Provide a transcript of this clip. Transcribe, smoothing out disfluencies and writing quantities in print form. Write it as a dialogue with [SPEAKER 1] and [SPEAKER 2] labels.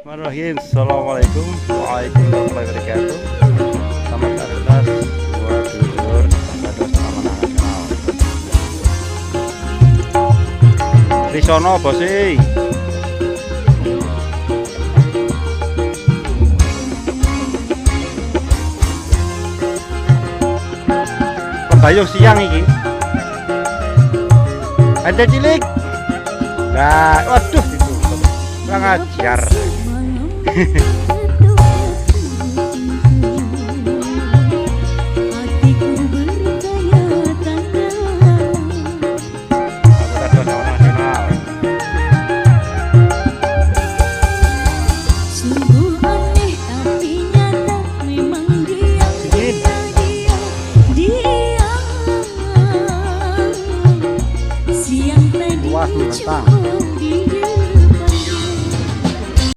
[SPEAKER 1] Bismillahirrahmanirrahim. Assalamualaikum warahmatullahi wabarakatuh. Selamat aktivitas buat dulur dados Taman Nasional. Di sono apa sih? Pembayung siang iki. Ada cilik. Nah, waduh itu. Kurang ajar.